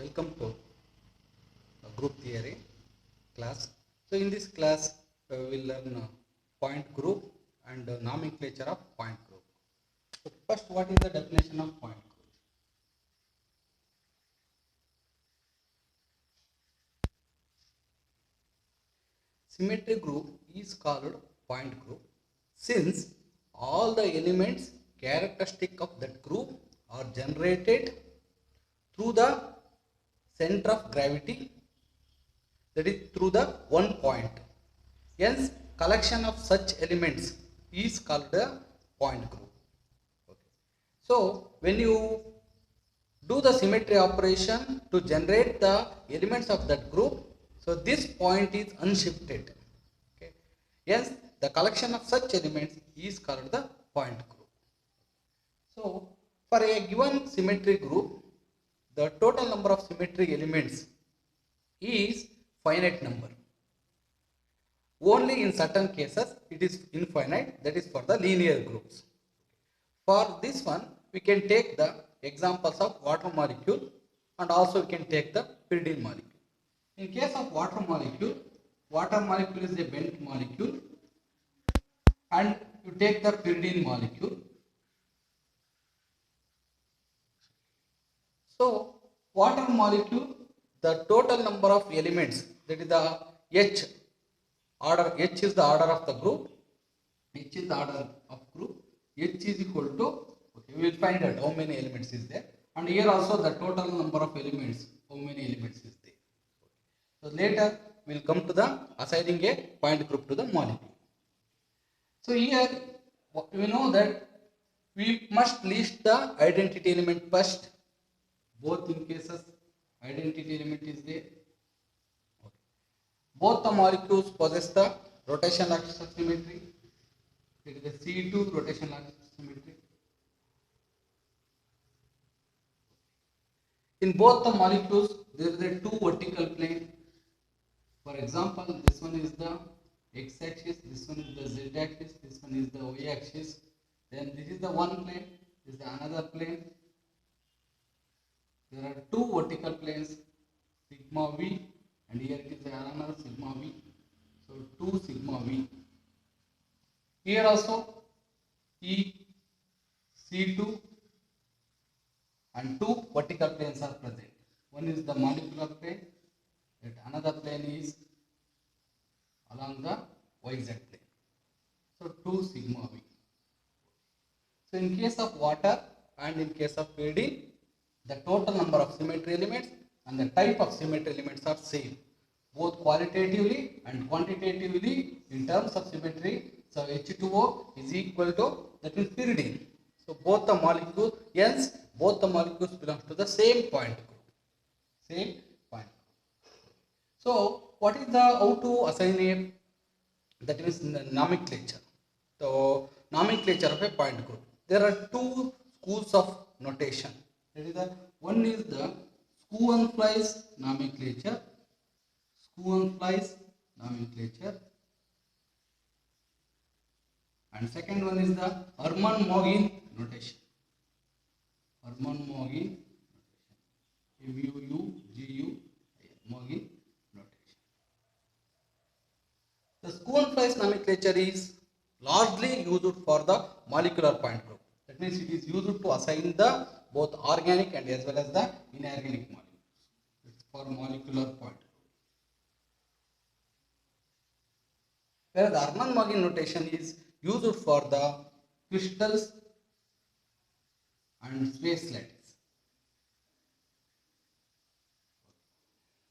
Welcome to group theory class. So in this class we will learn point group and nomenclature of point group. So first, what is the definition of point group? Symmetry group is called point group since all the elements characteristic of that group are generated through the center of gravity, that is through the one point. Hence, collection of such elements is called a point group. Okay. So, when you do the symmetry operation to generate the elements of that group, so this point is unshifted. Okay. Hence, the collection of such elements is called the point group. So, for a given symmetry group, the total number of symmetry elements is finite number. Only in certain cases it is infinite, that is for the linear groups. For this one, we can take the examples of water molecule and also we can take the pyridine molecule. In case of water molecule is a bent molecule, and you take the pyridine molecule. So, water molecule, the total number of elements, that is the H order, H is the order of the group, H is the order of group, H is equal to, okay, we will find out how many elements is there, and here also the total number of elements, how many elements is there. So later we will come to the assigning a point group to the molecule. So here we know that we must list the identity element first. Both in cases identity element is there. Okay. Both the molecules possess the rotational axis of symmetry. It is the C2 rotational axis of symmetry. In both the molecules there is a two vertical plane. For example, this one is the x axis, this one is the z axis, this one is the y axis. Then this is the one plane, this is the another plane. There are two vertical planes, sigma v, and here it is another sigma v. So 2 sigma v. Here also E C2 and two vertical planes are present. One is the molecular plane, and another plane is along the YZ plane. So 2 sigma v. So in case of water and in case of pyridine, the total number of symmetry elements and the type of symmetry elements are same, both qualitatively and quantitatively in terms of symmetry. So H2O is equal to, that is pyridine. So both the molecules, hence both the molecules belong to the same point group. Same point group. So what is the how to assign a, that is nomenclature. So nomenclature of a point group. There are two schools of notation. That is the one is the Schoenflies nomenclature. Schoenflies nomenclature. And second one is the Hermann-Mogin notation. Hermann-Mogin notation. Mogin notation. The Schoenflies nomenclature is largely used for the molecular point group. That means it is used to assign the both organic and as well as the inorganic molecules. It's for molecular point group. Whereas the Hermann-Mogin notation is used for the crystals and space lattice.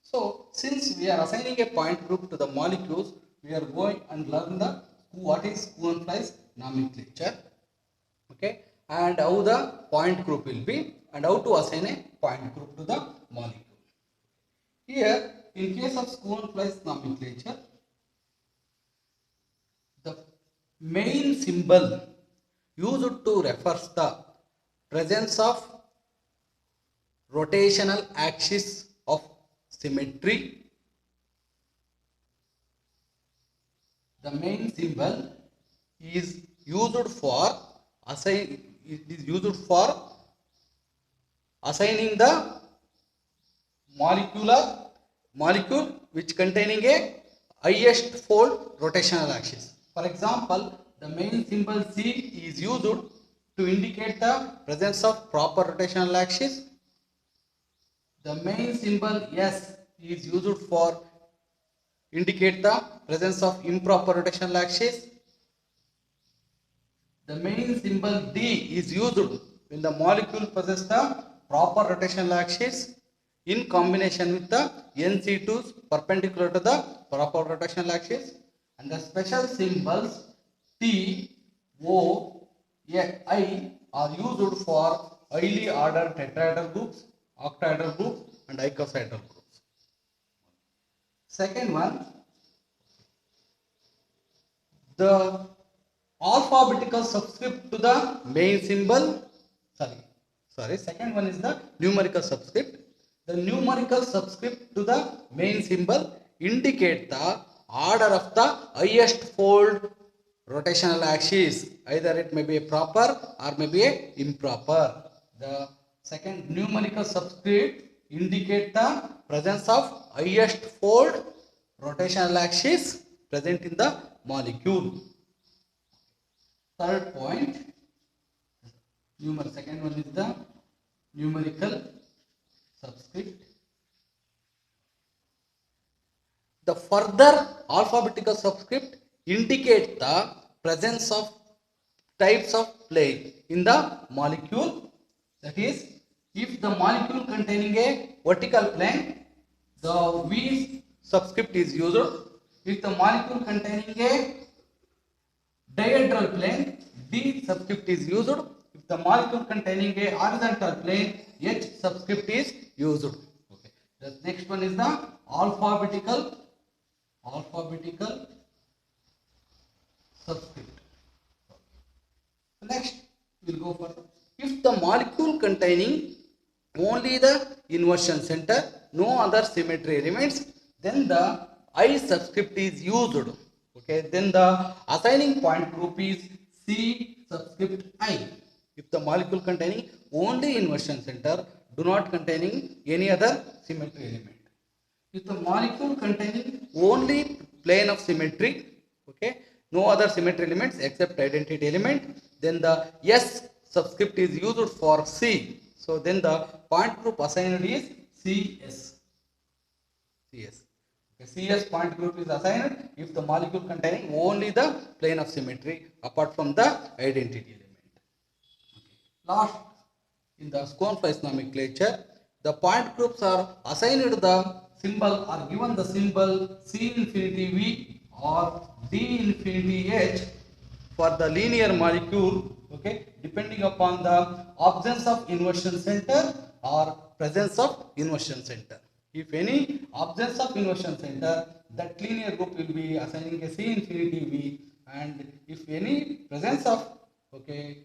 So, since we are assigning a point group to the molecules, we are going and learn the what is Schoenflies nomenclature, okay, and how the point group will be, and how to assign a point group to the molecule. Here, in case of Schoenflies nomenclature, the main symbol used to refers the presence of rotational axis of symmetry. The main symbol is used for assigning the molecule which containing a highest fold rotational axis. For example, the main symbol C is used to indicate the presence of proper rotational axis. The main symbol S is used for indicate the presence of improper rotational axis. The main symbol D is used when the molecule possesses the proper rotational axis in combination with the NC2s perpendicular to the proper rotational axis. And the special symbols T, O, I are used for highly ordered tetrahedral groups, octahedral groups, and icosahedral groups. Second one, the alphabetical subscript to the main symbol. Second one is the numerical subscript. The numerical subscript to the main symbol indicate the order of the highest fold rotational axis. Either it may be a proper or may be a improper. The second numerical subscript indicate the presence of highest fold rotational axis present in the molecule. Third point, second one is the numerical subscript. The further alphabetical subscript indicate the presence of types of plane in the molecule. That is, if the molecule containing a vertical plane, the V subscript is used. If the molecule containing a diagonal plane, D subscript is used. If the molecule containing a horizontal plane, H subscript is used. Okay. The next one is the alphabetical subscript. Next, we will go for if the molecule containing only the inversion center, no other symmetry elements, then the I subscript is used. Okay, then the assigning point group is C subscript I. If the molecule containing only inversion center, do not containing any other symmetry element. If the molecule containing only plane of symmetry, okay, no other symmetry elements except identity element, then the S subscript is used for C. So then the point group assigned is CS. CS point group is assigned if the molecule containing only the plane of symmetry apart from the identity element. Last, in the Schoenflies nomenclature, the point groups are assigned the symbol or given the symbol C infinity V or D infinity H for the linear molecule, okay, depending upon the absence of inversion center or presence of inversion center. If any absence of inversion center, that linear group will be assigning a C infinity V, and if any presence of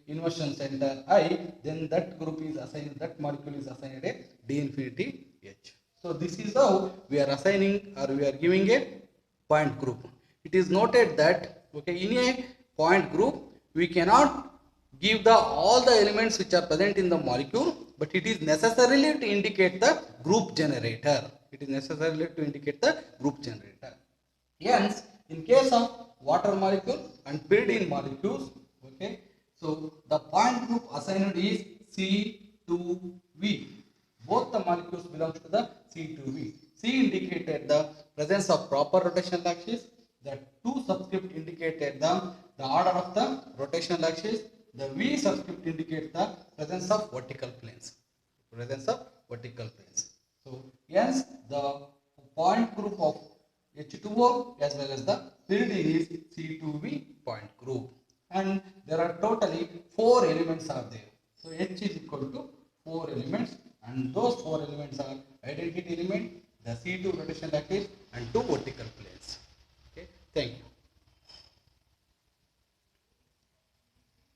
inversion center I, then that group is assigned, that molecule is assigned a D infinity H. So this is how we are assigning or we are giving a point group. It is noted that in a point group we cannot give all the elements which are present in the molecule, but it is necessarily to indicate the group generator. Hence, in case of water molecule and pyridine molecules, so the point group assigned is C2V. Both the molecules belongs to the C2V. C indicated the presence of proper rotational axis. The 2 subscript indicated the order of the rotational axis. The V subscript indicates the presence of vertical planes. So hence the point group of H2O as well as the pyridine is C2V point group. And there are totally 4 elements are there. So H is equal to 4 elements, and those 4 elements are identity element, the C2 rotational axis, and 2 vertical planes.